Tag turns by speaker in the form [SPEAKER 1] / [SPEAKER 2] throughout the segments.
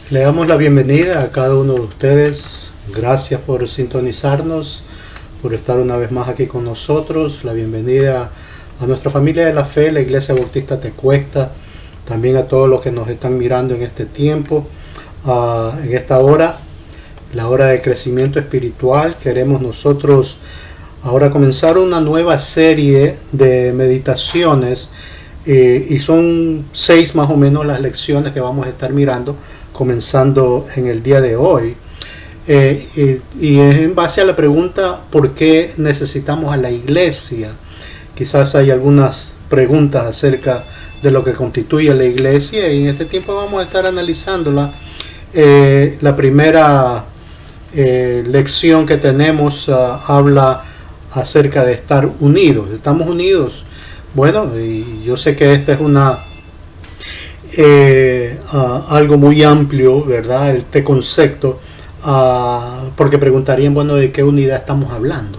[SPEAKER 1] Le damos la bienvenida a cada uno de ustedes. Gracias por sintonizarnos, por estar una vez más aquí con nosotros. La bienvenida a nuestra familia de la fe, la Iglesia Bautista Tecuesta. También a todos los que nos están mirando en este tiempo, en esta hora, la hora de crecimiento espiritual. Queremos nosotros ahora comenzar una nueva serie de meditaciones y son 6 más o menos las lecciones que vamos a estar mirando, comenzando en el día de hoy. Y es en base a la pregunta ¿por qué necesitamos a la iglesia? Quizás hay algunas preguntas acerca de lo que constituye la iglesia, y en este tiempo vamos a estar analizándola. La primera lección que tenemos habla acerca de estar unidos. ¿Estamos unidos? Bueno, y yo sé que esta es algo muy amplio, ¿verdad? Este concepto, porque preguntarían, bueno, ¿de qué unidad estamos hablando?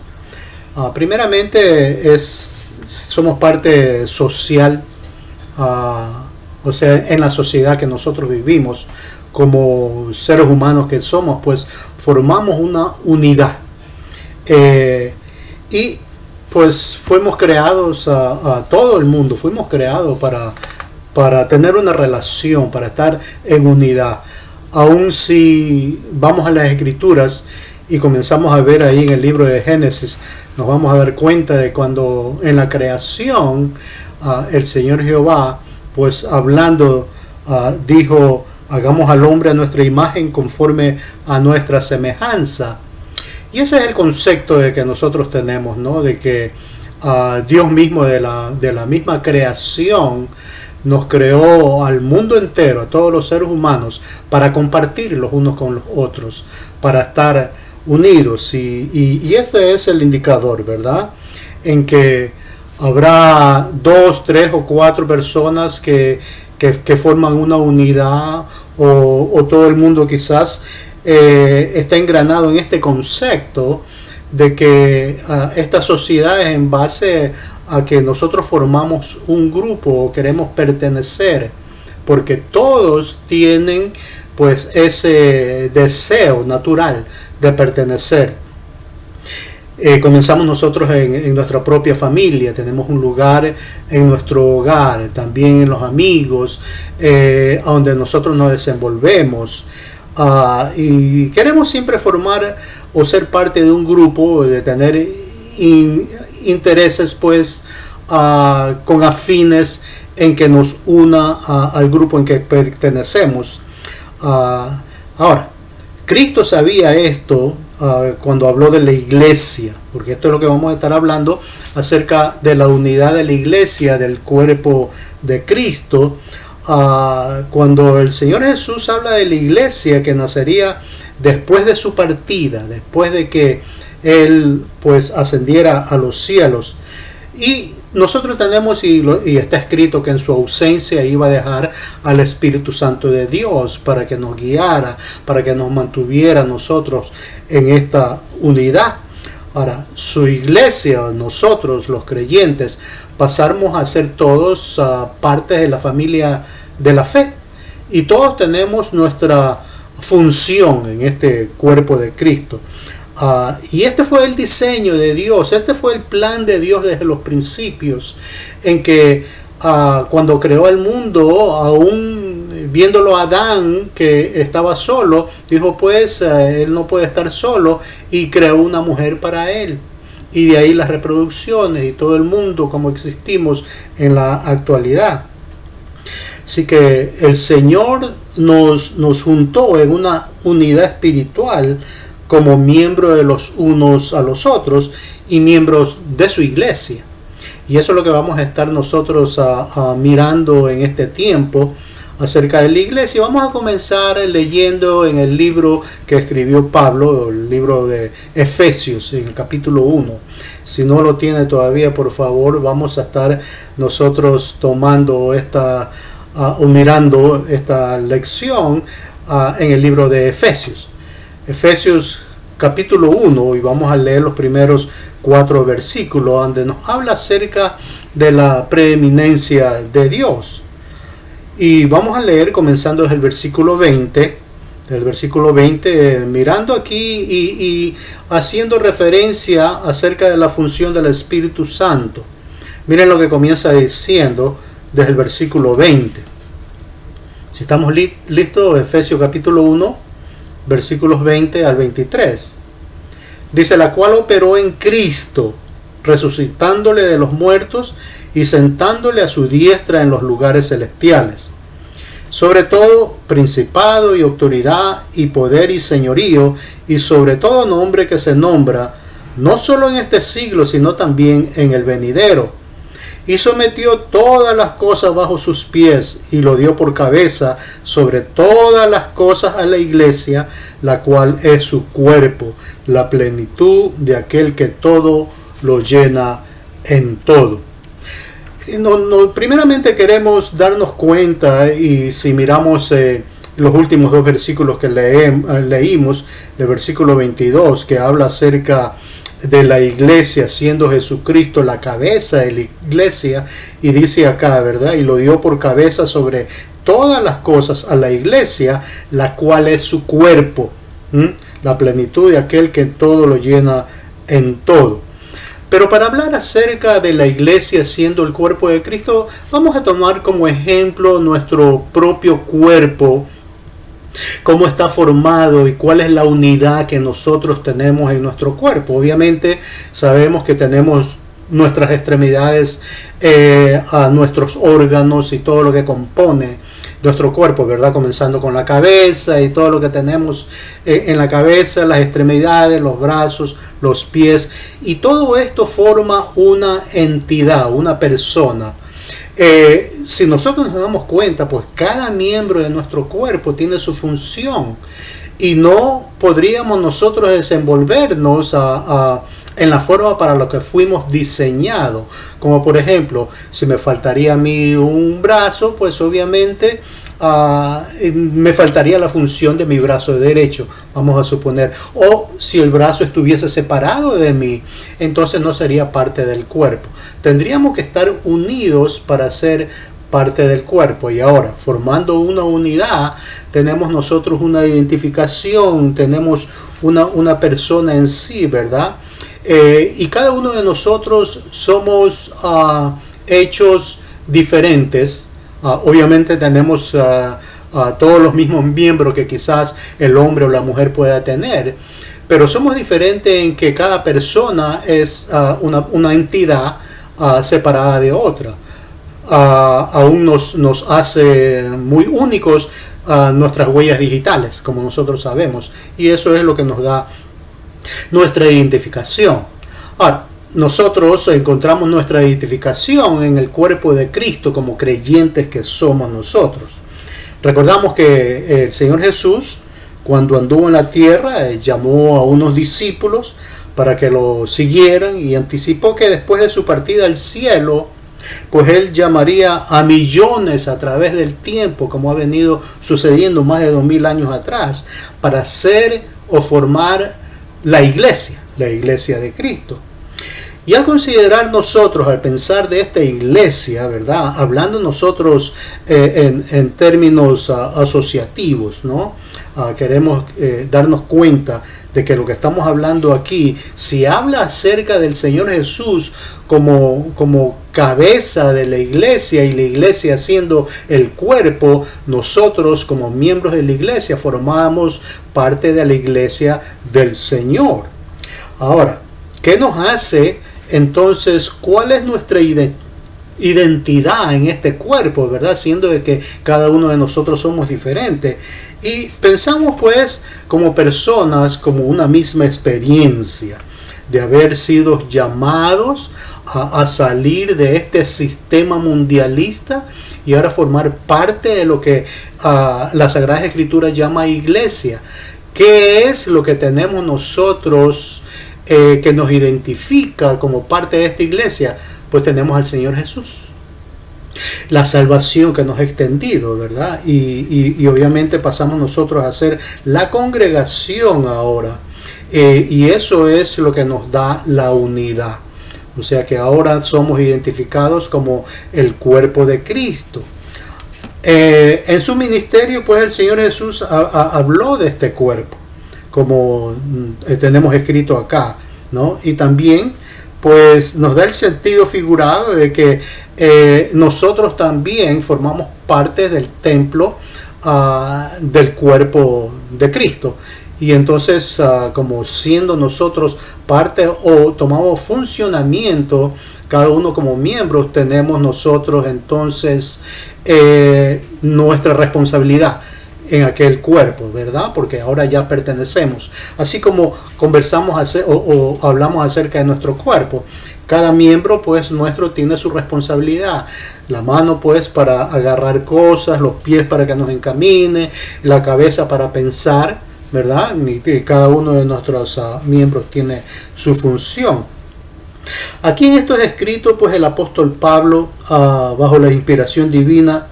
[SPEAKER 1] Primeramente, somos parte social, o sea, en la sociedad que nosotros vivimos, como seres humanos que somos, pues formamos una unidad. Y pues fuimos creados a todo el mundo, fuimos creados para tener una relación, para estar en unidad. Aun si vamos a las Escrituras y comenzamos a ver ahí en el libro de Génesis, nos vamos a dar cuenta de cuando en la creación el Señor Jehová, pues hablando, dijo: hagamos al hombre a nuestra imagen conforme a nuestra semejanza. Y ese es el concepto de que nosotros tenemos, ¿no? De que Dios mismo, de la misma creación, nos creó al mundo entero, a todos los seres humanos, para compartir los unos con los otros, para estar unidos. Y este es el indicador, ¿verdad? En que habrá 2, 3 o 4 personas que forman una unidad, o todo el mundo quizás está engranado en este concepto de que esta sociedad es en base a que nosotros formamos un grupo o queremos pertenecer, porque todos tienen pues ese deseo natural de pertenecer. Comenzamos nosotros en nuestra propia familia, tenemos un lugar en nuestro hogar, también en los amigos, donde nosotros nos desenvolvemos. Y queremos siempre formar o ser parte de un grupo, de tener intereses pues con afines en que nos una al grupo en que pertenecemos. Ahora, Cristo sabía esto cuando habló de la iglesia, porque esto es lo que vamos a estar hablando acerca de la unidad de la iglesia, del cuerpo de Cristo. Cuando el Señor Jesús habla de la iglesia que nacería después de su partida, después de que Él pues ascendiera a los cielos, y nosotros tenemos, y está escrito que en su ausencia iba a dejar al Espíritu Santo de Dios para que nos guiara, para que nos mantuviera nosotros en esta unidad. Ahora, su iglesia, nosotros los creyentes, pasamos a ser todos parte de la familia de la fe, y todos tenemos nuestra función en este cuerpo de Cristo. Y este fue el diseño de Dios, este fue el plan de Dios desde los principios, en que cuando creó el mundo, aún viéndolo a Adán que estaba solo, dijo pues él no puede estar solo, y creó una mujer para él. Y de ahí las reproducciones y todo el mundo como existimos en la actualidad. Así que el Señor nos juntó en una unidad espiritual como miembros de los unos a los otros y miembros de su iglesia. Y eso es lo que vamos a estar nosotros mirando en este tiempo acerca de la iglesia. Vamos a comenzar leyendo en el libro que escribió Pablo, el libro de Efesios, en el capítulo 1. Si no lo tiene todavía, por favor, vamos a estar nosotros tomando mirando esta lección en el libro de Efesios. Efesios capítulo 1, y vamos a leer los primeros 4 versículos, donde nos habla acerca de la preeminencia de Dios. Y vamos a leer comenzando desde el versículo 20 del versículo 20, mirando aquí y haciendo referencia acerca de la función del Espíritu Santo. Miren lo que comienza diciendo desde el versículo 20. Si estamos listos, Efesios capítulo 1, versículos 20 al 23. Dice, la cual operó en Cristo, resucitándole de los muertos y sentándole a su diestra en los lugares celestiales. Sobre todo principado y autoridad y poder y señorío, y sobre todo nombre que se nombra, no solo en este siglo, sino también en el venidero. Y sometió todas las cosas bajo sus pies, y lo dio por cabeza sobre todas las cosas a la iglesia, la cual es su cuerpo, la plenitud de aquel que todo lo llena en todo. Primeramente queremos darnos cuenta, y si miramos los últimos dos versículos que leímos, del versículo 22, que habla acerca de la iglesia, siendo Jesucristo la cabeza de la iglesia, y dice acá, ¿verdad? Y lo dio por cabeza sobre todas las cosas a la iglesia, la cual es su cuerpo, la plenitud de aquel que todo lo llena en todo. Pero para hablar acerca de la iglesia siendo el cuerpo de Cristo, vamos a tomar como ejemplo nuestro propio cuerpo, cómo está formado y cuál es la unidad que nosotros tenemos en nuestro cuerpo. Obviamente sabemos que tenemos nuestras extremidades, a nuestros órganos y todo lo que compone nuestro cuerpo, ¿verdad? Comenzando con la cabeza y todo lo que tenemos en la cabeza, las extremidades, los brazos, los pies, y todo esto forma una entidad, una persona. Si nosotros nos damos cuenta, pues cada miembro de nuestro cuerpo tiene su función, y no podríamos nosotros desenvolvernos en la forma para lo que fuimos diseñados. Como por ejemplo, si me faltaría a mí un brazo, pues obviamente me faltaría la función de mi brazo derecho, vamos a suponer. O si el brazo estuviese separado de mí, entonces no sería parte del cuerpo. Tendríamos que estar unidos para ser parte del cuerpo. Y ahora, formando una unidad, tenemos nosotros una identificación, tenemos una persona en sí, ¿verdad? Y cada uno de nosotros somos hechos diferentes. Obviamente tenemos todos los mismos miembros que quizás el hombre o la mujer pueda tener, pero somos diferentes en que cada persona es una entidad separada de otra. Aún nos hace muy únicos nuestras huellas digitales, como nosotros sabemos, y eso es lo que nos da nuestra identificación. Ahora, nosotros encontramos nuestra identificación en el cuerpo de Cristo como creyentes que somos nosotros. Recordamos que el Señor Jesús, cuando anduvo en la tierra, llamó a unos discípulos para que lo siguieran, y anticipó que después de su partida al cielo, pues Él llamaría a millones a través del tiempo, como ha venido sucediendo más de 2000 años atrás, para ser o formar la iglesia de Cristo. Y al considerar nosotros, al pensar de esta iglesia, ¿verdad? Hablando nosotros en términos asociativos, ¿no? Queremos darnos cuenta de que lo que estamos hablando aquí, si habla acerca del Señor Jesús como cabeza de la iglesia, y la iglesia siendo el cuerpo, nosotros como miembros de la iglesia formamos parte de la iglesia del Señor. Ahora, ¿qué nos hace entonces? ¿Cuál es nuestra identidad en este cuerpo, verdad? Siendo de que cada uno de nosotros somos diferentes. Y pensamos pues como personas, como una misma experiencia de haber sido llamados a salir de este sistema mundialista y ahora formar parte de lo que la Sagrada Escritura llama iglesia. ¿Qué es lo que tenemos nosotros que nos identifica como parte de esta iglesia? Pues tenemos al Señor Jesús, la salvación que nos ha extendido, ¿verdad? Y obviamente pasamos nosotros a ser la congregación ahora, y eso es lo que nos da la unidad. O sea que ahora somos identificados como el cuerpo de Cristo. En su ministerio, pues el Señor Jesús habló de este cuerpo, como tenemos escrito acá, ¿no? Y también, pues nos da el sentido figurado de que nosotros también formamos parte del templo del cuerpo de Cristo. Y entonces, como siendo nosotros parte o tomamos funcionamiento, cada uno como miembros, tenemos nosotros entonces nuestra responsabilidad en aquel cuerpo, ¿verdad? Porque ahora ya pertenecemos. Así como conversamos o hablamos acerca de nuestro cuerpo, cada miembro pues nuestro tiene su responsabilidad. La mano pues para agarrar cosas, los pies para que nos encamine, la cabeza para pensar, ¿verdad? Y cada uno de nuestros miembros tiene su función. Aquí en estos escritos pues el apóstol Pablo, bajo la inspiración divina,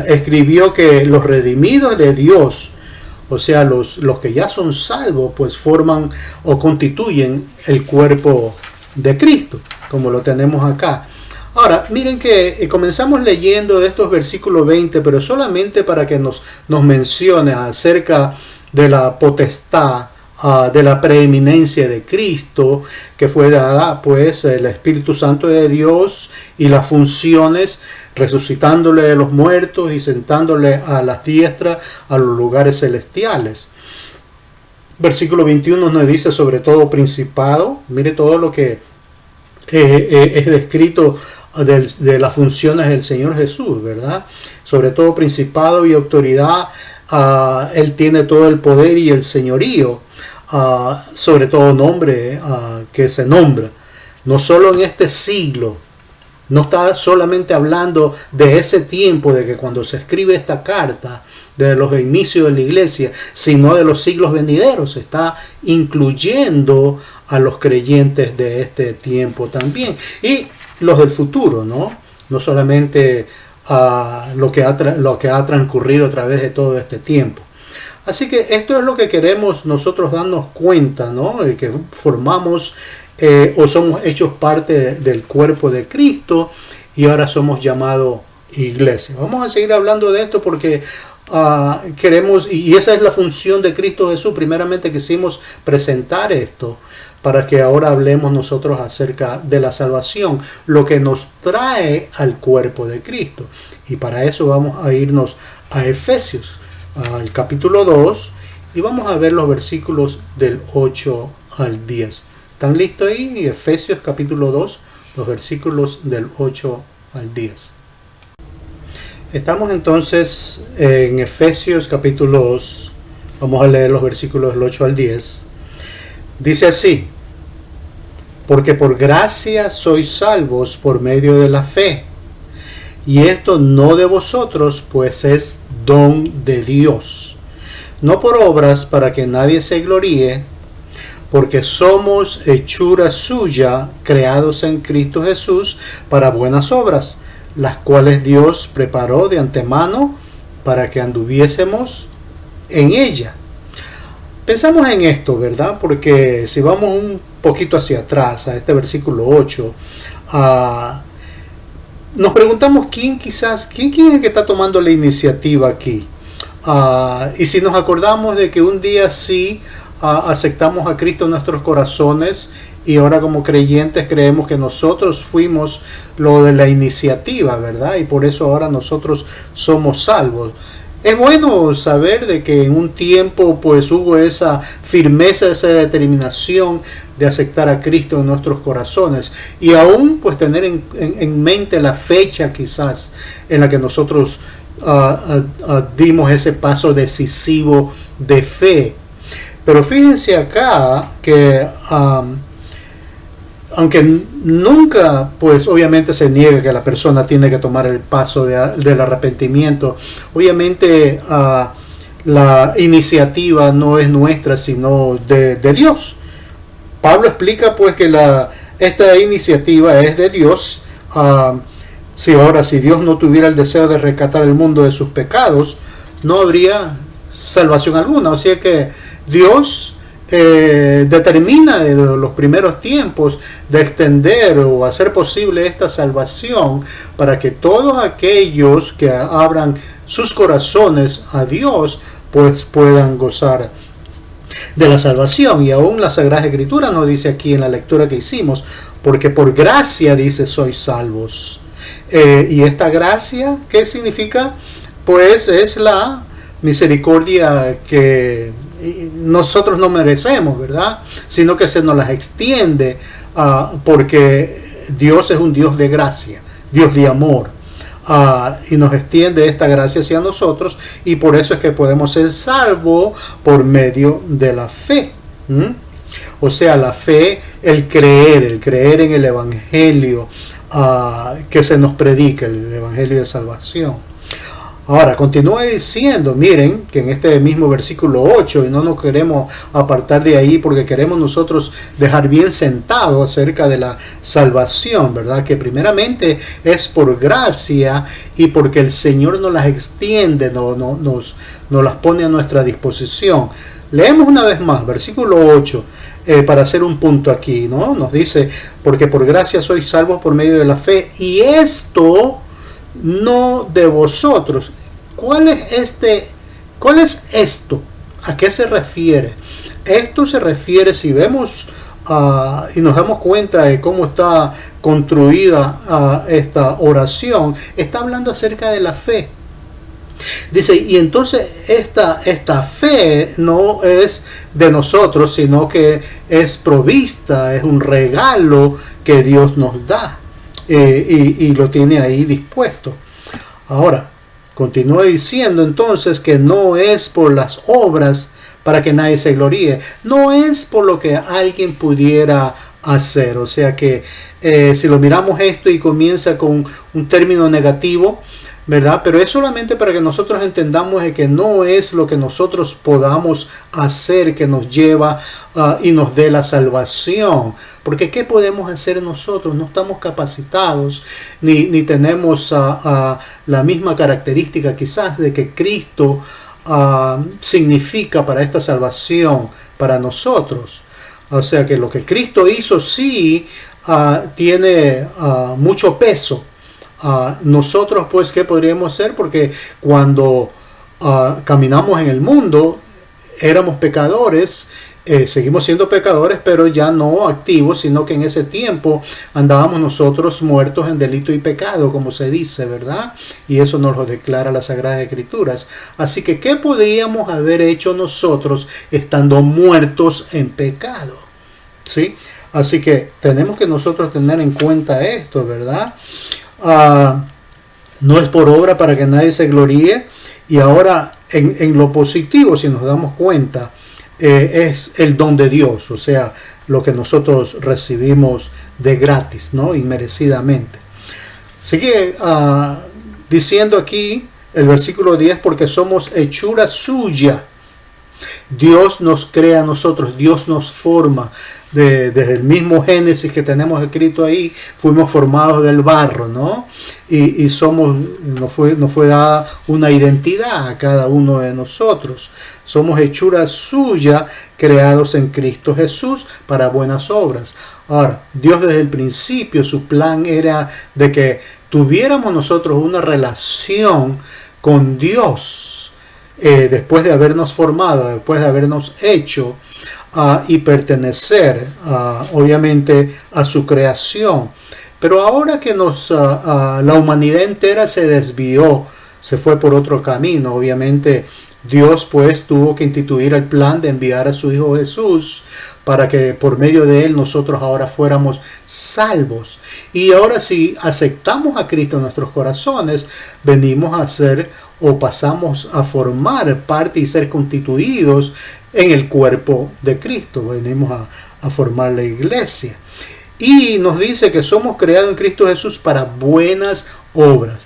[SPEAKER 1] escribió que los redimidos de Dios, o sea, los que ya son salvos, pues forman o constituyen el cuerpo de Cristo, como lo tenemos acá. Ahora, miren que comenzamos leyendo de estos versículos 20, pero solamente para que nos mencione acerca de la potestad, de la preeminencia de Cristo, que fue dada pues el Espíritu Santo de Dios y las funciones, resucitándole de los muertos y sentándole a las diestras a los lugares celestiales. Versículo 21 nos dice sobre todo principado. Mire todo lo que es descrito de las funciones del Señor Jesús, ¿verdad? Sobre todo principado y autoridad. Él tiene todo el poder y el señorío, sobre todo nombre que se nombra, no solo en este siglo, no está solamente hablando de ese tiempo, de que cuando se escribe esta carta, de los inicios de la iglesia, sino de los siglos venideros, está incluyendo a los creyentes de este tiempo también, y los del futuro, no solamente lo que ha transcurrido a través de todo este tiempo. Así que esto es lo que queremos nosotros darnos cuenta, ¿no? De que formamos o somos hechos parte del cuerpo de Cristo y ahora somos llamados iglesia. Vamos a seguir hablando de esto porque queremos, y esa es la función de Cristo Jesús. Primeramente quisimos presentar esto para que ahora hablemos nosotros acerca de la salvación, lo que nos trae al cuerpo de Cristo. Y para eso vamos a irnos a Efesios, al capítulo 2, y vamos a ver los versículos del 8 al 10. ¿Están listos ahí? Efesios capítulo 2, los versículos del 8 al 10. Estamos entonces en Efesios capítulo 2, vamos a leer los versículos del 8 al 10. Dice así: porque por gracia sois salvos por medio de la fe, y esto no de vosotros, pues es don de Dios, no por obras para que nadie se gloríe, porque somos hechura suya, creados en Cristo Jesús para buenas obras, las cuales Dios preparó de antemano para que anduviésemos en ella. Pensamos en esto, ¿verdad? Porque si vamos un poquito hacia atrás, a este versículo 8, nos preguntamos quién es el que está tomando la iniciativa aquí. Y si nos acordamos de que un día sí aceptamos a Cristo en nuestros corazones y ahora como creyentes creemos que nosotros fuimos lo de la iniciativa, ¿verdad? Y por eso ahora nosotros somos salvos. Es bueno saber de que en un tiempo pues hubo esa firmeza, esa determinación de aceptar a Cristo en nuestros corazones y aún pues tener en mente la fecha quizás en la que nosotros dimos ese paso decisivo de fe. Pero fíjense acá que aunque nunca, pues obviamente se niega que la persona tiene que tomar el paso del arrepentimiento, obviamente la iniciativa no es nuestra, sino de Dios. Pablo explica pues que esta iniciativa es de Dios. Si Dios no tuviera el deseo de rescatar el mundo de sus pecados, no habría salvación alguna. O sea que Dios determina de los primeros tiempos de extender o hacer posible esta salvación para que todos aquellos que abran sus corazones a Dios, pues puedan gozar de la salvación. Y aún la Sagrada Escritura nos dice aquí en la lectura que hicimos, porque por gracia, dice, sois salvos. Y esta gracia, ¿qué significa? Pues es la misericordia que nosotros no merecemos, ¿verdad? Sino que se nos las extiende, porque Dios es un Dios de gracia, Dios de amor. Y nos extiende esta gracia hacia nosotros, y por eso es que podemos ser salvos por medio de la fe. O sea, la fe, el creer en el Evangelio que se nos predica, el Evangelio de salvación. Ahora, continúa diciendo, miren, que en este mismo versículo 8, y no nos queremos apartar de ahí porque queremos nosotros dejar bien sentado acerca de la salvación, ¿verdad? Que primeramente es por gracia y porque el Señor nos las extiende, nos las pone a nuestra disposición. Leemos una vez más, versículo 8, para hacer un punto aquí, ¿no? Nos dice, porque por gracia sois salvos por medio de la fe, y esto no de vosotros. ¿Cuál es esto? ¿A qué se refiere? Esto se refiere, si vemos y nos damos cuenta de cómo está construida esta oración, está hablando acerca de la fe. Dice, y entonces esta fe no es de nosotros, sino que es provista, es un regalo que Dios nos da, y lo tiene ahí dispuesto. Ahora, continúa diciendo entonces que no es por las obras para que nadie se gloríe, no es por lo que alguien pudiera hacer. O sea que si lo miramos esto y comienza con un término negativo, ¿verdad? Pero es solamente para que nosotros entendamos de que no es lo que nosotros podamos hacer que nos lleva y nos dé la salvación. Porque ¿qué podemos hacer nosotros? No estamos capacitados ni tenemos la misma característica quizás de que Cristo significa para esta salvación para nosotros. O sea que lo que Cristo hizo sí tiene mucho peso. Nosotros pues ¿qué podríamos hacer? Porque cuando caminamos en el mundo éramos pecadores, seguimos siendo pecadores, pero ya no activos, sino que en ese tiempo andábamos nosotros muertos en delito y pecado, como se dice, ¿verdad? Y eso nos lo declara las Sagradas Escrituras. Así que ¿qué podríamos haber hecho nosotros estando muertos en pecado? ¿Sí? Así que tenemos que nosotros tener en cuenta esto, ¿verdad? No es por obra para que nadie se gloríe. Y ahora en lo positivo, si nos damos cuenta, es el don de Dios, o sea, lo que nosotros recibimos de gratis, ¿no? Inmerecidamente. Sigue diciendo aquí el versículo 10, porque somos hechura suya. Dios nos crea a nosotros, Dios nos forma. Desde el mismo Génesis que tenemos escrito ahí, fuimos formados del barro, ¿no? Y nos fue dada una identidad a cada uno de nosotros. Somos hechura suya, creados en Cristo Jesús para buenas obras. Ahora, Dios desde el principio, su plan era de que tuviéramos nosotros una relación con Dios, después de habernos formado, después de habernos hecho, y pertenecer obviamente a su creación. Pero ahora que la humanidad entera se desvió, se fue por otro camino, obviamente Dios pues tuvo que instituir el plan de enviar a su Hijo Jesús para que por medio de él nosotros ahora fuéramos salvos. Y ahora si aceptamos a Cristo en nuestros corazones, venimos a ser o pasamos a formar parte y ser constituidos en el cuerpo de Cristo. Venimos a formar la iglesia. Y nos dice que somos creados en Cristo Jesús para buenas obras.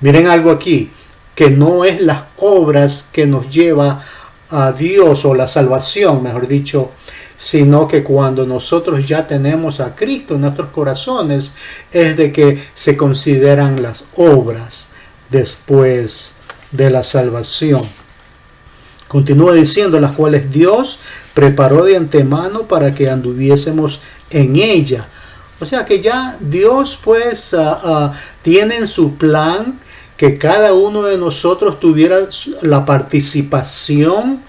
[SPEAKER 1] Miren algo aquí, que no es las obras que nos lleva a Dios o la salvación, mejor dicho, sino que cuando nosotros ya tenemos a Cristo en nuestros corazones, es de que se consideran las obras después de la salvación. Continúa diciendo, las cuales Dios preparó de antemano para que anduviésemos en ella. O sea que ya Dios pues tiene en su plan que cada uno de nosotros tuviera la participación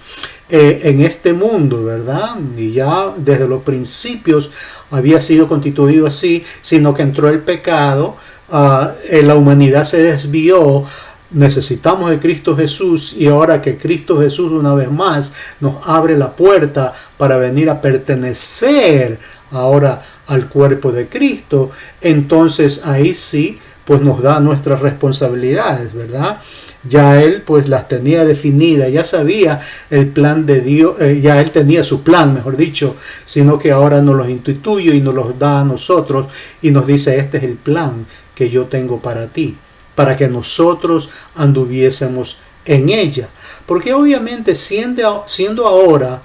[SPEAKER 1] en este mundo, ¿verdad? Y ya desde los principios había sido constituido así, sino que entró el pecado, la humanidad se desvió. Necesitamos de Cristo Jesús, y ahora que Cristo Jesús una vez más nos abre la puerta para venir a pertenecer ahora al cuerpo de Cristo, entonces ahí sí pues nos da nuestras responsabilidades, ¿verdad? Ya Él pues las tenía definidas, ya sabía el plan de Dios, ya Él tenía su plan, mejor dicho, sino que ahora nos los instituye y nos los da a nosotros y nos dice: este es el plan que yo tengo para ti, para que nosotros anduviésemos en ella. Porque obviamente siendo ahora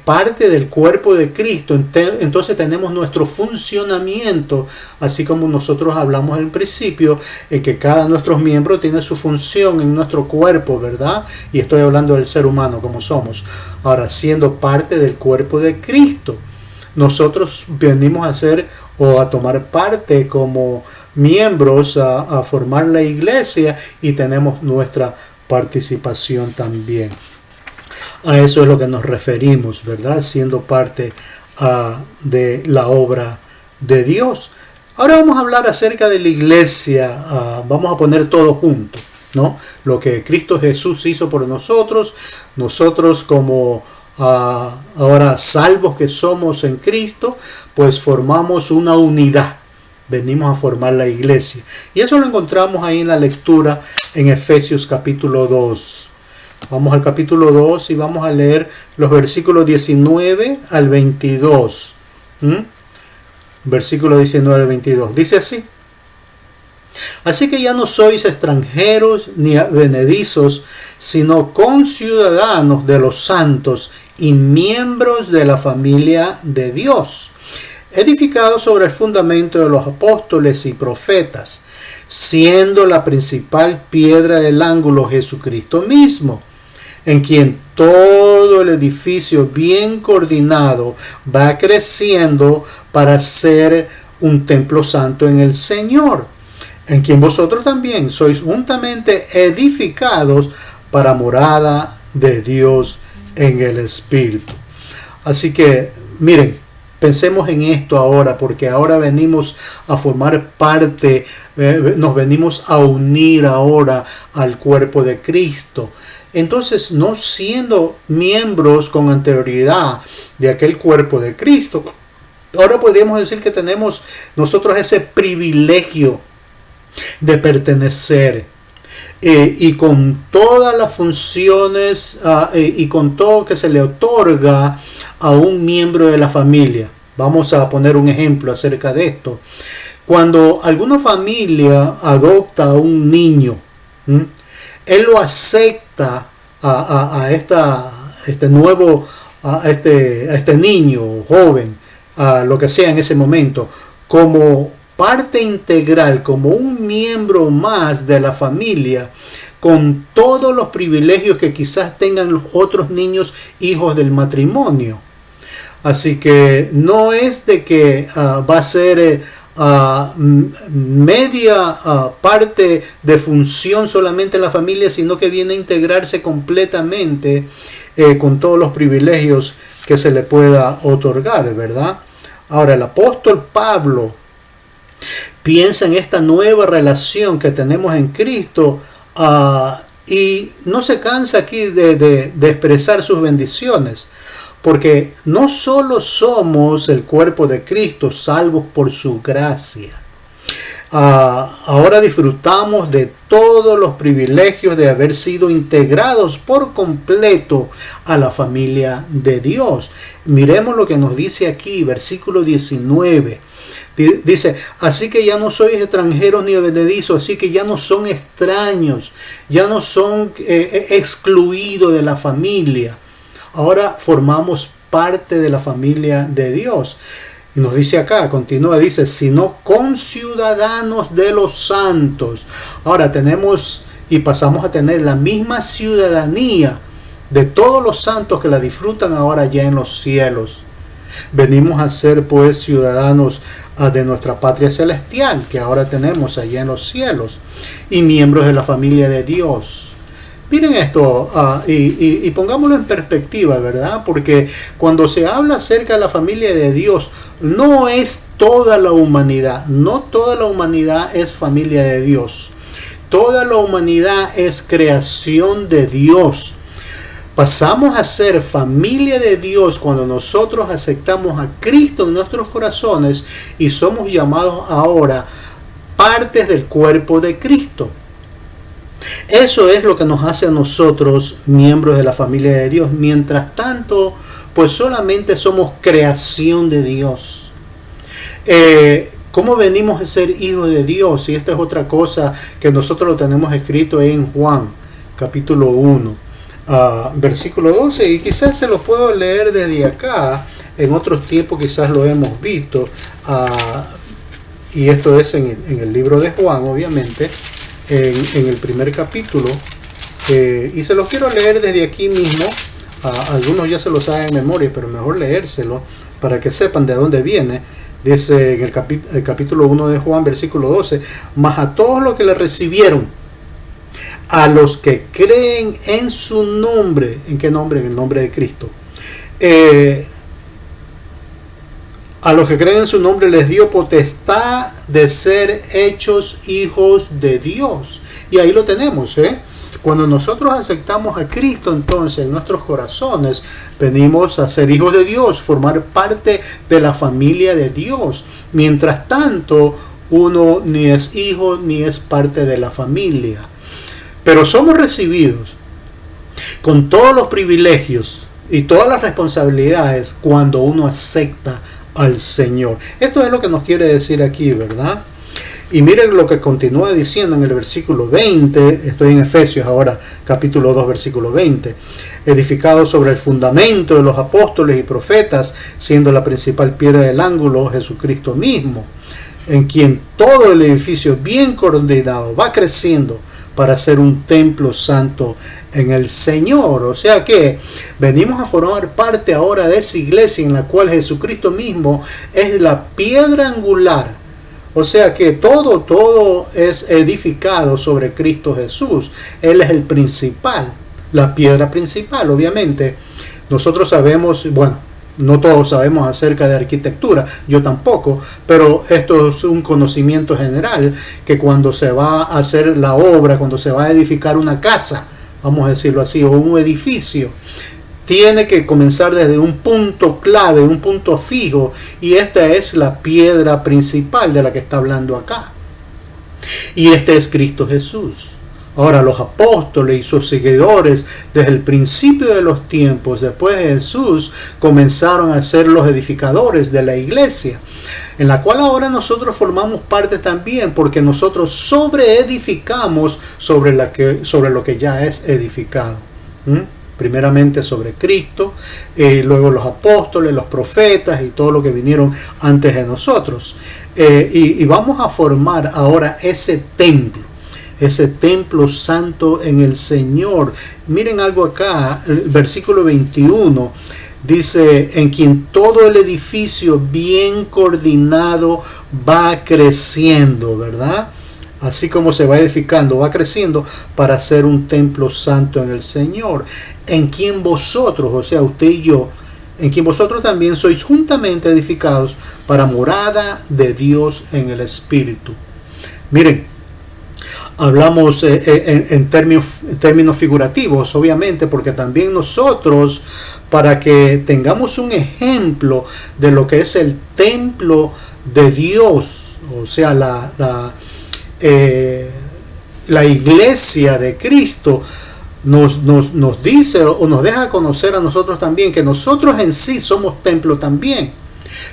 [SPEAKER 1] parte del cuerpo de Cristo, entonces tenemos nuestro funcionamiento, así como nosotros hablamos al principio, que cada nuestro miembro tiene su función en nuestro cuerpo, ¿verdad? Y estoy hablando del ser humano como somos. Ahora, siendo parte del cuerpo de Cristo, nosotros venimos a ser o a tomar parte como miembros a formar la iglesia, y tenemos nuestra participación también. A eso es lo que nos referimos, ¿verdad? Siendo parte de la obra de Dios. Ahora vamos a hablar acerca de la iglesia. Vamos a poner todo junto, ¿no? Lo que Cristo Jesús hizo por nosotros como ahora salvos que somos en Cristo, pues formamos una unidad. Venimos a formar la iglesia. Y eso lo encontramos ahí en la lectura en Efesios capítulo 2. Vamos al capítulo 2 y vamos a leer los versículos 19 al 22. Versículo 19 al 22. Dice así: así que ya no sois extranjeros ni advenedizos, sino conciudadanos de los santos y miembros de la familia de Dios, edificados sobre el fundamento de los apóstoles y profetas, siendo la principal piedra del ángulo Jesucristo mismo, en quien todo el edificio bien coordinado va creciendo para ser un templo santo en el Señor, en quien vosotros también sois juntamente edificados para morada de Dios en el Espíritu. Así que, miren, pensemos en esto ahora, porque ahora venimos a formar parte, nos venimos a unir ahora al cuerpo de Cristo. Entonces, no siendo miembros con anterioridad de aquel cuerpo de Cristo, ahora podríamos decir que tenemos nosotros ese privilegio de pertenecer, y con todas las funciones y con todo que se le otorga a un miembro de la familia. Vamos a poner un ejemplo acerca de esto. Cuando alguna familia adopta a un niño, él lo acepta a este niño joven, lo que sea en ese momento, como parte integral, como un miembro más de la familia, con todos los privilegios que quizás tengan los otros niños hijos del matrimonio. Así que no es de que va a ser media parte de función solamente en la familia, sino que viene a integrarse completamente con todos los privilegios que se le pueda otorgar, ¿verdad? Ahora, el apóstol Pablo piensa en esta nueva relación que tenemos en Cristo, y no se cansa aquí de expresar sus bendiciones, porque no solo somos el cuerpo de Cristo, salvos por su gracia. Ahora disfrutamos de todos los privilegios de haber sido integrados por completo a la familia de Dios. Miremos lo que nos dice aquí, versículo 19. Dice: así que ya no sois extranjeros ni advenedizos, así que ya no son extraños, ya no son excluidos de la familia. Ahora formamos parte de la familia de Dios. Y nos dice acá, continúa, dice: sino conciudadanos de los santos. Ahora tenemos y pasamos a tener la misma ciudadanía de todos los santos que la disfrutan ahora ya en los cielos. Venimos a ser pues ciudadanos de nuestra patria celestial que ahora tenemos allá en los cielos y miembros de la familia de Dios. Miren esto y pongámoslo en perspectiva, ¿verdad? Porque cuando se habla acerca de la familia de Dios, no es toda la humanidad, no toda la humanidad es familia de Dios. Toda la humanidad es creación de Dios. Pasamos a ser familia de Dios cuando nosotros aceptamos a Cristo en nuestros corazones y somos llamados ahora partes del cuerpo de Cristo. Eso es lo que nos hace a nosotros miembros de la familia de Dios. Mientras tanto, pues solamente somos creación de Dios. ¿Cómo venimos a ser hijos de Dios? Y esta es otra cosa que nosotros lo tenemos escrito en Juan, capítulo 1, versículo 12. Y quizás se lo puedo leer desde acá. En otros tiempos quizás lo hemos visto. Y esto es en el libro de Juan, obviamente. En el primer capítulo, y se los quiero leer desde aquí mismo. Algunos ya se lo saben en memoria, pero mejor leérselo para que sepan de dónde viene. Dice en el capítulo 1 de Juan, versículo 12: mas a todos los que le recibieron, a los que creen en su nombre. ¿En qué nombre? En el nombre de Cristo. A los que creen en su nombre les dio potestad de ser hechos hijos de Dios. Y ahí lo tenemos, Cuando nosotros aceptamos a Cristo, entonces en nuestros corazones venimos a ser hijos de Dios, formar parte de la familia de Dios. Mientras tanto, uno ni es hijo ni es parte de la familia. Pero somos recibidos con todos los privilegios y todas las responsabilidades cuando uno acepta al Señor. Esto es lo que nos quiere decir aquí, ¿verdad? Y miren lo que continúa diciendo en el versículo 20. Estoy en Efesios ahora, capítulo 2, versículo 20. Edificado sobre el fundamento de los apóstoles y profetas, siendo la principal piedra del ángulo Jesucristo mismo, en quien todo el edificio bien coordinado va creciendo para ser un templo santo en el Señor. O sea que venimos a formar parte ahora de esa iglesia en la cual Jesucristo mismo es la piedra angular. O sea que todo es edificado sobre Cristo Jesús. Él es el principal, la piedra principal. Obviamente nosotros sabemos, bueno, no todos sabemos acerca de arquitectura, yo tampoco, pero esto es un conocimiento general, que cuando se va a hacer la obra, cuando se va a edificar una casa, vamos a decirlo así, o un edificio, tiene que comenzar desde un punto clave, un punto fijo, y esta es la piedra principal de la que está hablando acá. Y este es Cristo Jesús. Ahora los apóstoles y sus seguidores desde el principio de los tiempos, después de Jesús, comenzaron a ser los edificadores de la iglesia, en la cual ahora nosotros formamos parte también, porque nosotros sobreedificamos sobre lo que ya es edificado. Primeramente sobre Cristo, luego los apóstoles, los profetas y todo lo que vinieron antes de nosotros. Y vamos a formar ahora ese templo santo en el Señor. Miren algo acá, el versículo 21 dice: en quien todo el edificio bien coordinado va creciendo, ¿verdad? Así como se va edificando, va creciendo para ser un templo santo en el Señor, en quien vosotros, o sea, usted y yo, en quien vosotros también sois juntamente edificados para morada de Dios en el Espíritu. Miren, hablamos en términos figurativos, obviamente, porque también nosotros, para que tengamos un ejemplo de lo que es el templo de Dios, o sea, la iglesia de Cristo, nos dice o nos deja conocer a nosotros también que nosotros en sí somos templo también.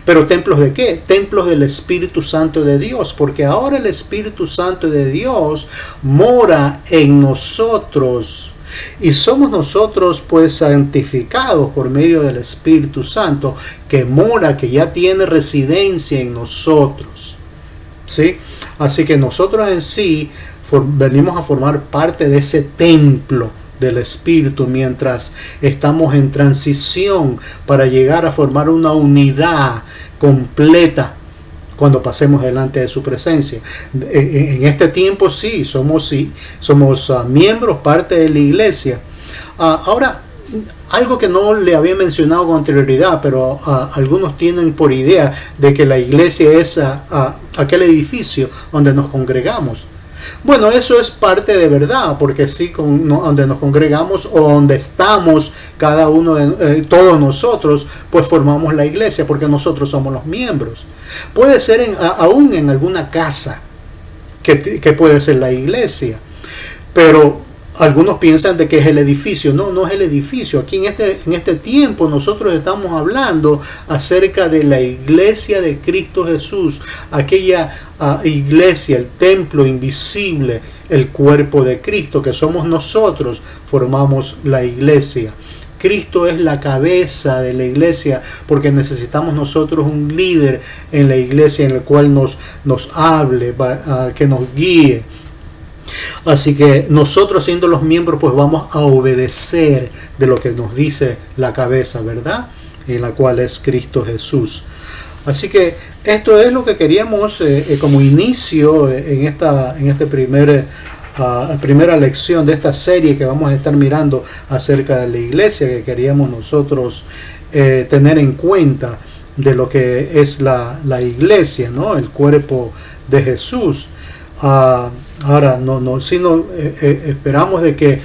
[SPEAKER 1] ¿Pero templos de qué? Templos del Espíritu Santo de Dios, porque ahora el Espíritu Santo de Dios mora en nosotros y somos nosotros pues santificados por medio del Espíritu Santo que mora, que ya tiene residencia en nosotros, ¿sí? Así que nosotros en sí venimos a formar parte de ese templo del Espíritu mientras estamos en transición para llegar a formar una unidad completa cuando pasemos delante de su presencia. En este tiempo sí, somos miembros, parte de la iglesia. Ahora, algo que no le había mencionado con anterioridad, pero algunos tienen por idea de que la iglesia es aquel edificio donde nos congregamos. Bueno, eso es parte de verdad, porque sí, donde nos congregamos o donde estamos cada uno todos nosotros, pues formamos la iglesia, porque nosotros somos los miembros. Puede ser aún en alguna casa que puede ser la iglesia, pero algunos piensan de que es el edificio. No, no es el edificio. Aquí en este tiempo nosotros estamos hablando acerca de la iglesia de Cristo Jesús, aquella iglesia, el templo invisible, el cuerpo de Cristo, que somos nosotros, formamos la iglesia. Cristo es la cabeza de la iglesia, porque necesitamos nosotros un líder en la iglesia en el cual nos hable, que nos guíe. Así que nosotros, siendo los miembros, pues vamos a obedecer de lo que nos dice la cabeza, ¿verdad? En la cual es Cristo Jesús. Así que esto es lo que queríamos como inicio en esta primera lección de esta serie que vamos a estar mirando acerca de la iglesia, que queríamos nosotros tener en cuenta de lo que es la iglesia, ¿no? El cuerpo de Jesús. Ahora, esperamos de que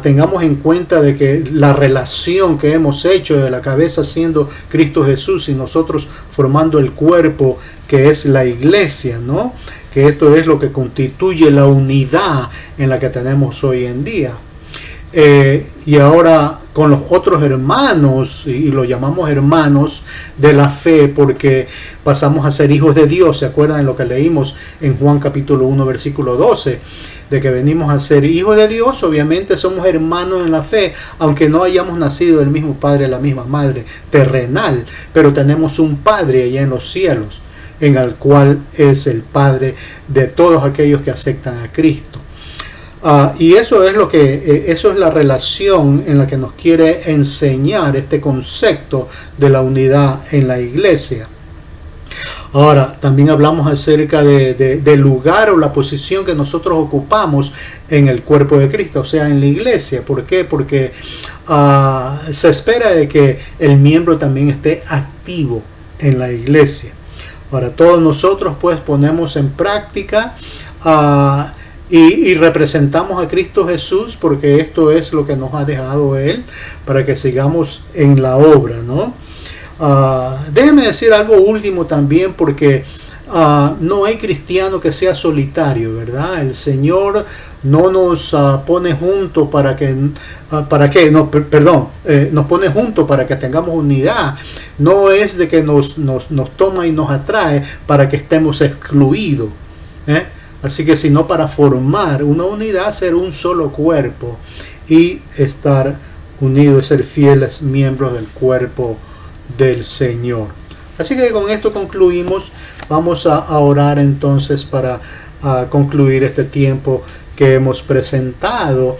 [SPEAKER 1] tengamos en cuenta de que la relación que hemos hecho de la cabeza siendo Cristo Jesús y nosotros formando el cuerpo que es la iglesia, ¿no? Que esto es lo que constituye la unidad en la que tenemos hoy en día. Y ahora con los otros hermanos, y lo llamamos hermanos de la fe porque pasamos a ser hijos de Dios. ¿Se acuerdan de lo que leímos en Juan capítulo 1 versículo 12? De que venimos a ser hijos de Dios. Obviamente somos hermanos en la fe, aunque no hayamos nacido del mismo padre, de la misma madre terrenal, pero tenemos un Padre allá en los cielos, en el cual es el Padre de todos aquellos que aceptan a Cristo. Y eso es la relación en la que nos quiere enseñar este concepto de la unidad en la iglesia. Ahora, también hablamos acerca del lugar o la posición que nosotros ocupamos en el cuerpo de Cristo, o sea, en la iglesia. ¿Por qué? Porque se espera de que el miembro también esté activo en la iglesia. Ahora, todos nosotros pues ponemos en práctica y representamos a Cristo Jesús, porque esto es lo que nos ha dejado Él para que sigamos en la obra, ¿no? Déjenme decir algo último también, porque no hay cristiano que sea solitario, ¿verdad? El Señor no nos pone juntos nos pone juntos para que tengamos unidad. No es de que nos toma y nos atrae para que estemos excluidos, Así que sino para formar una unidad, ser un solo cuerpo y estar unidos, ser fieles miembros del cuerpo del Señor. Así que con esto concluimos. Vamos a orar entonces para concluir este tiempo que hemos presentado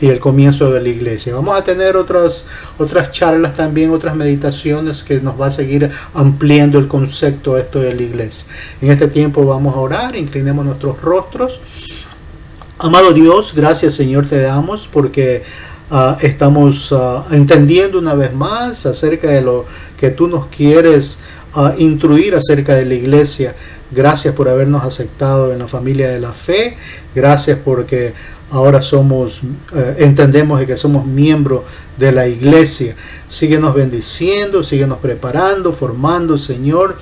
[SPEAKER 1] y el comienzo de la iglesia. Vamos a tener otras charlas también, otras meditaciones que nos va a seguir ampliando el concepto esto de la iglesia. En este tiempo vamos a orar, inclinemos nuestros rostros. Amado Dios, gracias Señor te damos porque estamos entendiendo una vez más acerca de lo que tú nos quieres instruir acerca de la iglesia. Gracias por habernos aceptado en la familia de la fe. Gracias porque ahora entendemos de que somos miembros de la iglesia. Síguenos bendiciendo, síguenos preparando, formando, Señor.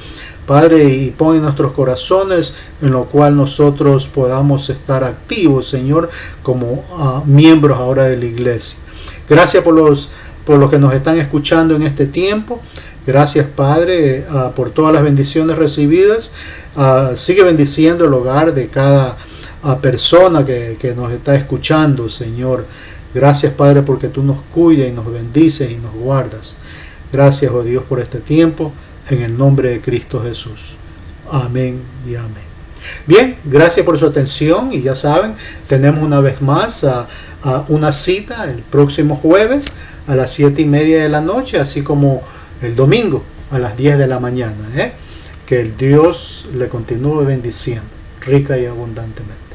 [SPEAKER 1] Padre, y pon en nuestros corazones en lo cual nosotros podamos estar activos, Señor, como miembros ahora de la iglesia. Gracias por los que nos están escuchando en este tiempo. Gracias, Padre, por todas las bendiciones recibidas. Sigue bendiciendo el hogar de cada persona que nos está escuchando, Señor. Gracias, Padre, porque tú nos cuidas y nos bendices y nos guardas. Gracias, oh Dios, por este tiempo. En el nombre de Cristo Jesús. Amén y amén. Bien, gracias por su atención y ya saben, tenemos una vez más a una cita el próximo jueves a las 7:30 de la noche, así como el domingo a las 10 de la mañana. Que el Dios le continúe bendiciendo rica y abundantemente.